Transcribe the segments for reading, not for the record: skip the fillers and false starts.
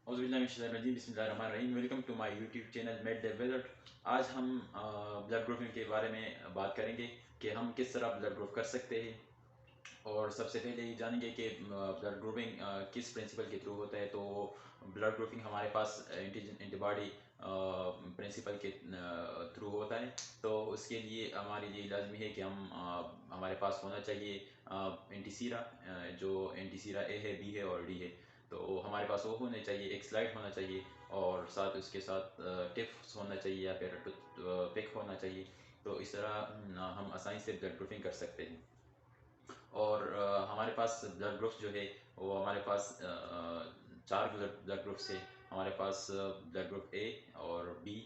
बिस्मिल्लाहिर्रहमानिर्रहीम। Welcome to my YouTube channel Med the Wizard. आज हम ब्लड ग्रुपिंग के बारे में बात करेंगे कि हम किस तरह ब्लड ग्रुप कर सकते हैं। और सबसे पहले ये जानेंगे कि ब्लड ग्रुपिंग किस प्रिंसिपल के थ्रू होता है। तो ब्लड ग्रुपिंग हमारे पास एंटीबॉडी प्रिंसिपल के थ्रू होता है। तो उसके लिए हमारे लिए लाजमी है कि हमारे पास होना चाहिए एंटीसीरा, जो एंटीसीरा ए है, बी है और डी है। तो हमारे पास वो होने चाहिए, एक स्लाइड होना चाहिए और साथ उसके साथ टिप्स होना चाहिए या फिर पिक होना चाहिए। तो इस तरह हम आसानी से ब्लड ग्रुपिंग कर सकते हैं। और हमारे पास ब्लड ग्रुप्स जो है वो हमारे पास चार ब्लड ग्रुप्स है। हमारे पास ब्लड ग्रुप ए और बी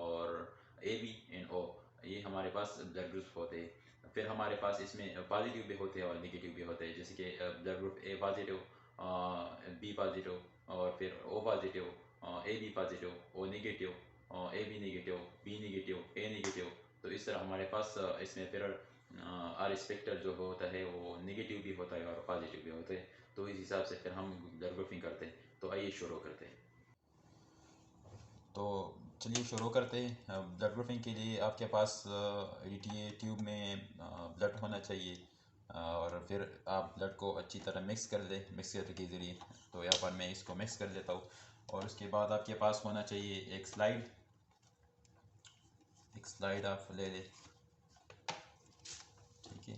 और ए बी एंड ओ, ये हमारे पास ब्लड ग्रुप्स होते हैं। फिर हमारे पास इसमें पॉजिटिव भी होते हैं और नेगेटिव भी होते हैं, जैसे कि blood group A positive, B positive और फिर O positive, A B positive, O negative, A B negative, B negative, A negative. तो इस तरह हमारे पास इसमें फिर आर स्पेक्टर जो होता है वो नेगेटिव भी होता है और पॉजिटिव भी होता है। तो इस हिसाब से फिर हम ब्लड ग्रुपिंग करते हैं। तो आइए शुरू करते हैं। तो चलिए शुरू करते हैं। ब्लड ग्रुपिंग के लिए आपके पास ETA ट्यूब में ब्लड होना चाहिए। और फिर आप ब्लड को अच्छी तरह मिक्स कर दें मिक्सर के ज़रिए। तो यहाँ पर मैं इसको मिक्स कर देता हूँ। और उसके बाद आपके पास होना चाहिए एक स्लाइड आप ले लें। ठीक है।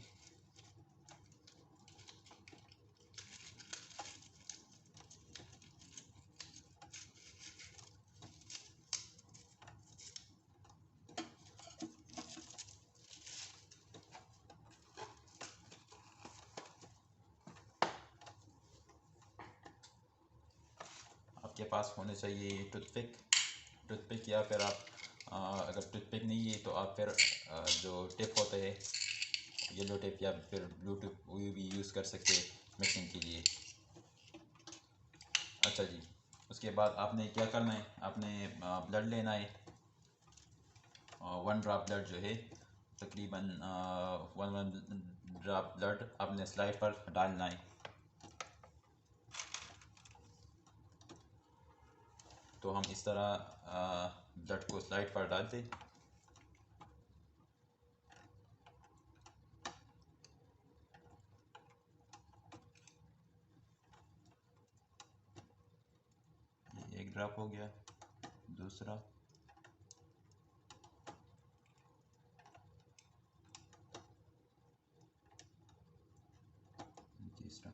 आपके पास होने चाहिए टूथपिक या फिर आप अगर टूथपिक नहीं है तो आप फिर जो टिप होता है, येलो टिप या फिर ब्लू टिप, वो भी यूज़ कर सकते हैं मिक्सिंग के लिए। अच्छा जी, उसके बाद आपने क्या करना है, आपने ब्लड लेना है। 1 ड्रॉप ब्लड जो है, तकरीबन 1 ड्रॉप ब्लड आपने स्लाइड पर डालना है। तो हम इस तरह ब्लड को स्लाइड पर डालते। एक ड्रॉप हो गया, दूसरा, तीसरा,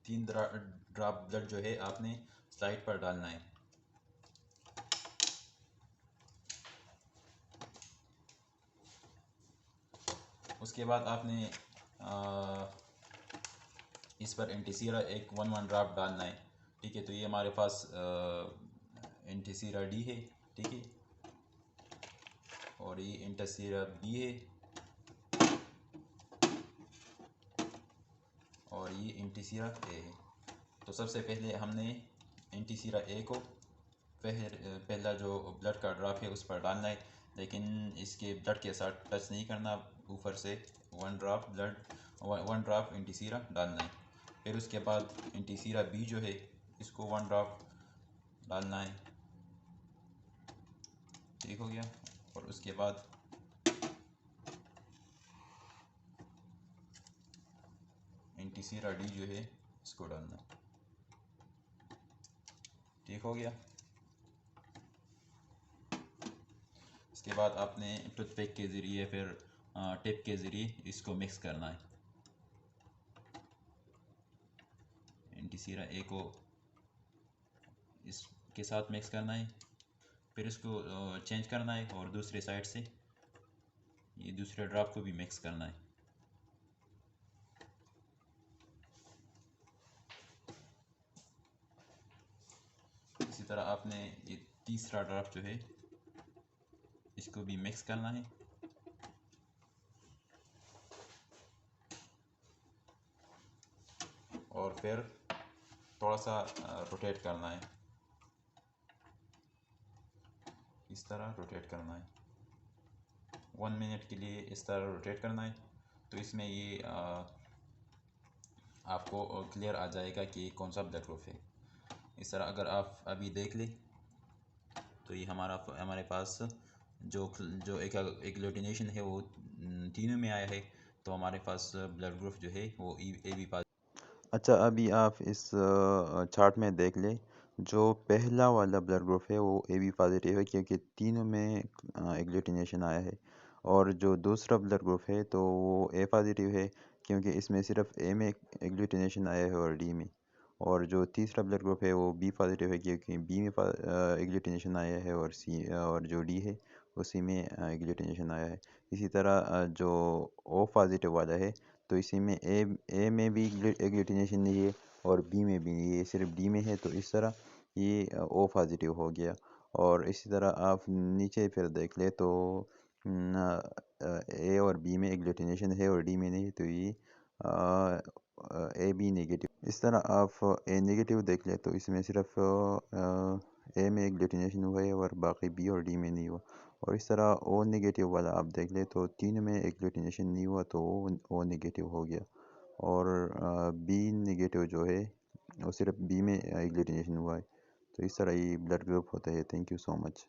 3 ड्रॉप ब्लड जो है आपने स्लाइड पर डालना है। उसके बाद आपने इस पर एंटीसीरा एक 1 ड्रॉप डालना है। ठीक है। तो ये हमारे पास एंटीसीरा डी है। ठीक है। और ये एंटीसीरा बी है और ये एंटीसीरा ए है। तो सबसे पहले हमने एंटीसीरा ए को पहला जो ब्लड का ड्रॉप है उस पर डालना है, लेकिन इसके ब्लड के साथ टच नहीं करना। ऊपर से 1 ड्रॉप एंटीसीरा डालना है। फिर उसके बाद एंटीसीरा बी जो है, इसको 1 ड्रॉप डालना है। ठीक हो गया। और उसके बाद एंटीसीरा डी जो है, इसको डालना है। ठीक हो गया। इसके बाद आपने टूथपिक के ज़रिए फिर टिप के ज़रिए इसको मिक्स करना है। एंटीसीरा ए को इसके साथ मिक्स करना है। फिर इसको चेंज करना है और दूसरे साइड से ये दूसरे ड्रॉप को भी मिक्स करना है। इसी तरह आपने ये तीसरा ड्रॉप जो है, इसको भी मिक्स करना है। और फिर थोड़ा सा रोटेट करना है। इस तरह रोटेट करना है 1 मिनट के लिए। इस तरह रोटेट करना है। तो इसमें ये आपको क्लियर आ जाएगा कि कौन सा ब्लड ग्रुप है। इस तरह अगर आप अभी देख लें तो ये हमारे पास जो जो एक एग्लूटिनेशन है वो तीनों में आया है, तो हमारे पास ब्लड ग्रुप जो है वो ए बी। अच्छा, अभी आप इस चार्ट में देख लें, जो पहला वाला ब्लड ग्रुप है वो ए बी पॉजिटिव है क्योंकि तीनों में एग्लूटिनेशन आया है। और जो दूसरा ब्लड ग्रुप है तो वो ए पॉजिटिव है क्योंकि इसमें सिर्फ ए में एग्लूटिनेशन आया है और डी में। और जो तीसरा ब्लड ग्रुप है वो बी पॉजिटिव है क्योंकि बी में एग्लूटिनेशन आया है और सी और जो डी है उसी में एग्लूटिनेशन आया है। इसी तरह जो ओ पॉजिटिव वाला है तो इसी में ए में भी एग्लूटिनेशन नहीं है और बी में भी नहीं है, सिर्फ डी में है, तो इस तरह ये ओ पॉजिटिव हो गया। और इसी तरह आप नीचे फिर देख ले तो ए और बी में एग्लूटिनेशन है और डी में नहीं, तो ये ए बी नेगेटिव। इस तरह आप ए नेगेटिव देख ले तो इसमें सिर्फ ए में एग्लूटिनेशन हुआ है और बाकी बी और डी में नहीं हुआ। और इस तरह ओ नेगेटिव वाला आप देख ले तो तीन में एग्लूटिनेशन नहीं हुआ तो ओ नेगेटिव हो गया। और बी नेगेटिव जो है वो सिर्फ बी में एग्लूटिनेशन हुआ है। तो इस तरह ये ब्लड ग्रुप होता है। Thank you so much.